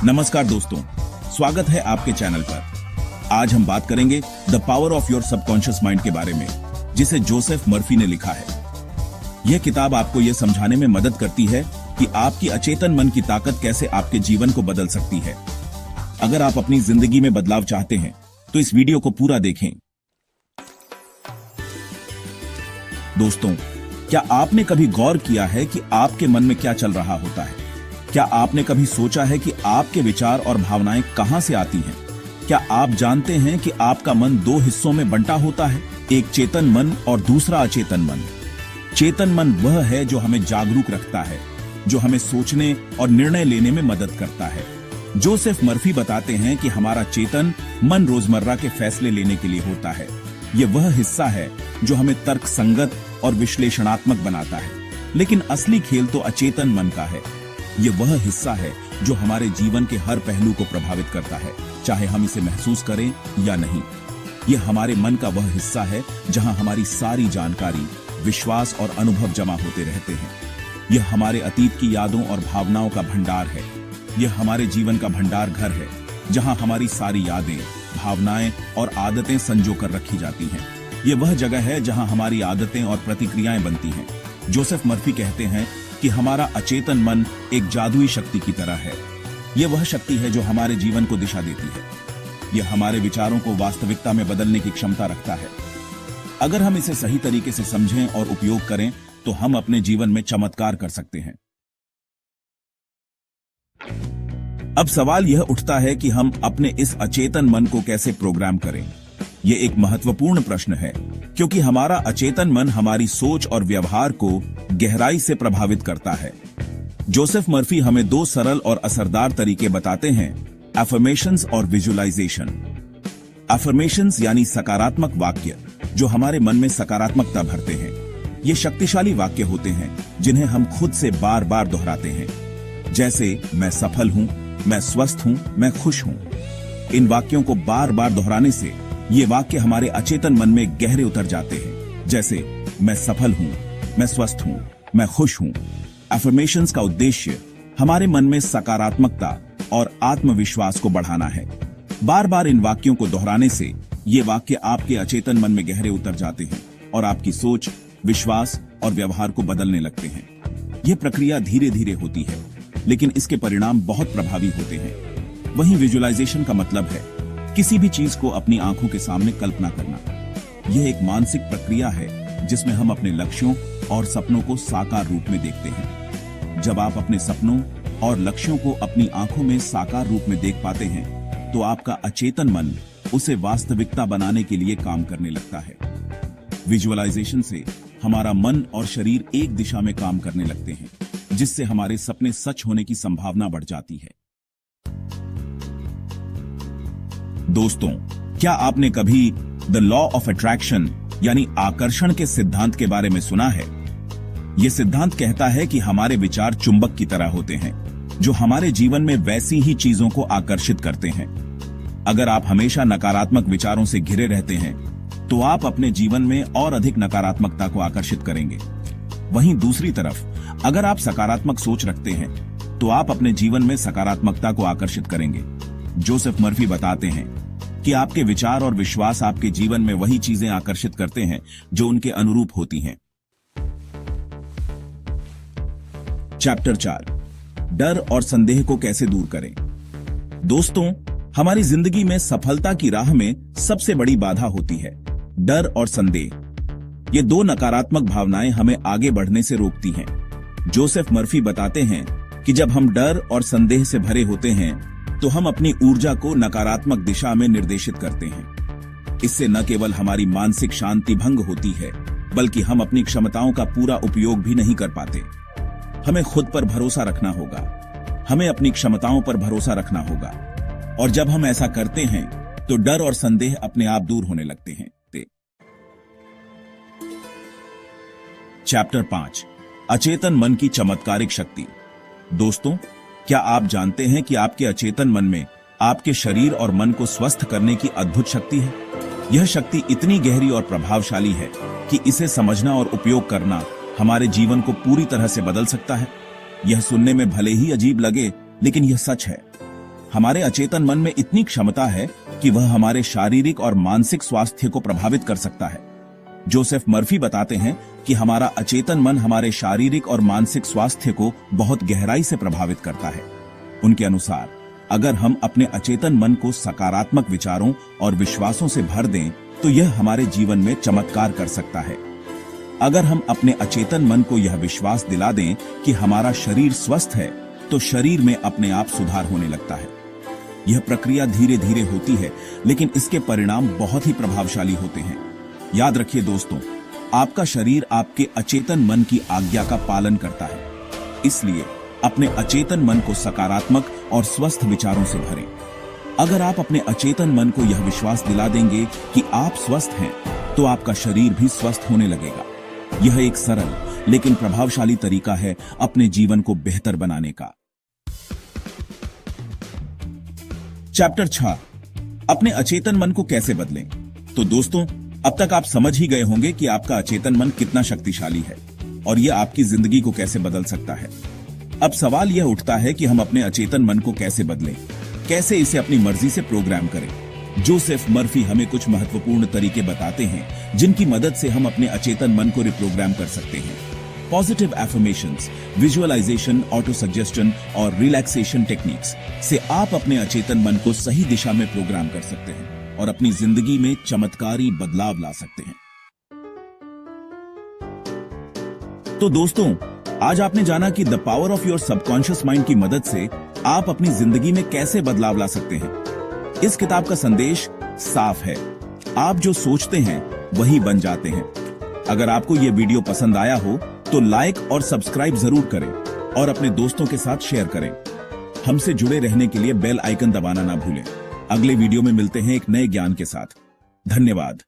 नमस्कार दोस्तों, स्वागत है आपके चैनल पर। आज हम बात करेंगे the power of your subconscious mind के बारे में, जिसे जोसेफ मर्फी ने लिखा है। यह किताब आपको यह समझाने में मदद करती है कि आपकी अचेतन मन की ताकत कैसे आपके जीवन को बदल सकती है। अगर आप अपनी जिंदगी में बदलाव चाहते हैं तो इस वीडियो को पूरा देखें। दोस्तों, क्या आपने कभी गौर किया है कि आपके मन में क्या चल रहा होता है? क्या आपने कभी सोचा है कि आपके विचार और भावनाएं कहां से आती हैं? क्या आप जानते हैं कि आपका मन दो हिस्सों में बंटा होता है, एक चेतन मन और दूसरा अचेतन मन। चेतन मन वह है जो हमें जागरूक रखता है, जो हमें सोचने और निर्णय लेने में मदद करता है। जोसेफ मर्फी बताते हैं कि हमारा चेतन मन रोजमर्रा के फैसले लेने के लिए होता है। ये वह हिस्सा है जो हमें तर्क संगत और विश्लेषणात्मक बनाता है, लेकिन असली खेल तो अचेतन मन का है। ये वह हिस्सा है जो हमारे जीवन के हर पहलू को प्रभावित करता है, चाहे हम इसे महसूस करें या नहीं। ये हमारे मन का वह हिस्सा है जहां हमारी सारी जानकारी, विश्वास और अनुभव जमा होते रहते हैं। यह हमारे अतीत की यादों और भावनाओं का भंडार है। यह हमारे जीवन का भंडार घर है, जहां हमारी सारी यादें, भावनाएं और आदतें संजो कर रखी जाती हैं। ये वह जगह है जहां हमारी आदतें और प्रतिक्रियाएं बनती हैं। जोसेफ मर्फी कहते हैं कि हमारा अचेतन मन एक जादुई शक्ति की तरह है। यह वह शक्ति है जो हमारे जीवन को दिशा देती है। यह हमारे विचारों को वास्तविकता में बदलने की क्षमता रखता है। अगर हम इसे सही तरीके से समझें और उपयोग करें तो हम अपने जीवन में चमत्कार कर सकते हैं। अब सवाल यह उठता है कि हम अपने इस अचेतन मन को कैसे प्रोग्राम करें। यह एक महत्वपूर्ण प्रश्न है, क्योंकि हमारा अचेतन मन हमारी सोच और व्यवहार को गहराई से प्रभावित करता है। जोसेफ मर्फी हमें दो सरल और असरदार तरीके बताते हैं, अफर्मेशंस और विजुअलाइजेशन। अफर्मेशंस यानी सकारात्मक वाक्य जो हमारे मन में सकारात्मकता भरते हैं। ये शक्तिशाली वाक्य होते हैं जिन्हें हम खुद से बार बार दोहराते हैं, जैसे मैं सफल हूं, मैं स्वस्थ हूं, मैं खुश हूं। इन वाक्यों को बार बार दोहराने से ये वाक्य हमारे अचेतन मन में गहरे उतर जाते हैं, जैसे मैं सफल हूं, मैं स्वस्थ हूं, मैं खुश हूं। अफर्मेशंस का उद्देश्य हमारे मन में सकारात्मकता और आत्मविश्वास को बढ़ाना है। बार बार इन वाक्यों को दोहराने से ये वाक्य आपके अचेतन मन में गहरे उतर जाते हैं और आपकी सोच, विश्वास और व्यवहार को बदलने लगते हैं। यह प्रक्रिया धीरे धीरे होती है, लेकिन इसके परिणाम बहुत प्रभावी होते हैं। वहीं विजुअलाइजेशन का मतलब है किसी भी चीज को अपनी आंखों के सामने कल्पना करना। यह एक मानसिक प्रक्रिया है जिसमें हम अपने लक्ष्यों और सपनों को साकार रूप में देखते हैं। जब आप अपने सपनों और लक्ष्यों को अपनी आंखों में साकार रूप में देख पाते हैं तो आपका अचेतन मन उसे वास्तविकता बनाने के लिए काम करने लगता है। विजुअलाइजेशन से हमारा मन और शरीर एक दिशा में काम करने लगते हैं, जिससे हमारे सपने सच होने की संभावना बढ़ जाती है। दोस्तों, क्या आपने कभी द लॉ ऑफ अट्रैक्शन यानी आकर्षण के सिद्धांत के बारे में सुना है? यह सिद्धांत कहता है कि हमारे विचार चुंबक की तरह होते हैं, जो हमारे जीवन में वैसी ही चीजों को आकर्षित करते हैं। अगर आप हमेशा नकारात्मक विचारों से घिरे रहते हैं तो आप अपने जीवन में और अधिक नकारात्मकता को आकर्षित करेंगे। वहीं दूसरी तरफ अगर आप सकारात्मक सोच रखते हैं तो आप अपने जीवन में सकारात्मकता को आकर्षित करेंगे। जोसेफ मर्फी बताते हैं कि आपके विचार और विश्वास आपके जीवन में वही चीजें आकर्षित करते हैं जो उनके अनुरूप होती हैं। चैप्टर 4, डर और संदेह को कैसे दूर करें। दोस्तों, हमारी जिंदगी में सफलता की राह में सबसे बड़ी बाधा होती है डर और संदेह। ये दो नकारात्मक भावनाएं हमें आगे बढ़ने से रोकती हैं। जोसेफ मर्फी बताते हैं कि जब हम डर और संदेह से भरे होते हैं तो हम अपनी ऊर्जा को नकारात्मक दिशा में निर्देशित करते हैं। इससे न केवल हमारी मानसिक शांति भंग होती है, बल्कि हम अपनी क्षमताओं का पूरा उपयोग भी नहीं कर पाते। हमें खुद पर भरोसा रखना होगा, हमें अपनी क्षमताओं पर भरोसा रखना होगा, और जब हम ऐसा करते हैं तो डर और संदेह अपने आप दूर होने लगते हैं। चैप्टर 5, अचेतन मन की चमत्कारिक शक्ति। दोस्तों, क्या आप जानते हैं कि आपके अचेतन मन में आपके शरीर और मन को स्वस्थ करने की अद्भुत शक्ति है? यह शक्ति इतनी गहरी और प्रभावशाली है कि इसे समझना और उपयोग करना हमारे जीवन को पूरी तरह से बदल सकता है। यह सुनने में भले ही अजीब लगे, लेकिन यह सच है। हमारे अचेतन मन में इतनी क्षमता है कि वह हमारे शारीरिक और मानसिक स्वास्थ्य को प्रभावित कर सकता है। जोसेफ मर्फी बताते हैं कि हमारा अचेतन मन हमारे शारीरिक और मानसिक स्वास्थ्य को बहुत गहराई से प्रभावित करता है। उनके अनुसार अगर हम अपने अचेतन मन को सकारात्मक विचारों और विश्वासों से भर दें तो यह हमारे जीवन में चमत्कार कर सकता है। अगर हम अपने अचेतन मन को यह विश्वास दिला दें कि हमारा शरीर स्वस्थ है तो शरीर में अपने आप सुधार होने लगता है। यह प्रक्रिया धीरे धीरे होती है, लेकिन इसके परिणाम बहुत ही प्रभावशाली होते हैं। याद रखिए दोस्तों, आपका शरीर आपके अचेतन मन की आज्ञा का पालन करता है। इसलिए अपने अचेतन मन को सकारात्मक और स्वस्थ विचारों से भरें। अगर आप अपने अचेतन मन को यह विश्वास दिला देंगे कि आप स्वस्थ हैं, तो आपका शरीर भी स्वस्थ होने लगेगा। यह एक सरल लेकिन प्रभावशाली तरीका है अपने जीवन को बेहतर बनाने का। चैप्टर 6, अपने अचेतन मन को कैसे बदलें। तो दोस्तों, अब तक आप समझ ही गए होंगे कि आपका अचेतन मन कितना शक्तिशाली है और यह आपकी जिंदगी को कैसे बदल सकता है। अब सवाल यह उठता है कि हम अपने अचेतन मन को कैसे बदलें, कैसे इसे अपनी मर्जी से प्रोग्राम करें। जोसेफ मर्फी हमें कुछ महत्वपूर्ण तरीके बताते हैं जिनकी मदद से हम अपने अचेतन मन को रिप्रोग्राम कर सकते हैं। Positive affirmations, visualisation, autosuggestion और रिलैक्सेशन टेक्निक्स से आप अपने अचेतन मन को सही दिशा में प्रोग्राम कर सकते हैं और अपनी जिंदगी में चमत्कारी बदलाव ला सकते हैं। तो दोस्तों, आज आपने जाना कि the power of your subconscious mind की मदद से आप अपनी जिंदगी में कैसे बदलाव ला सकते हैं। इस किताब का संदेश साफ है, आप जो सोचते हैं वही बन जाते हैं। अगर आपको यह वीडियो पसंद आया हो तो लाइक और सब्सक्राइब जरूर करें और अपने दोस्तों के साथ शेयर करें। हमसे जुड़े रहने के लिए बेल आइकन दबाना ना भूलें। अगले वीडियो में मिलते हैं एक नए ज्ञान के साथ। धन्यवाद।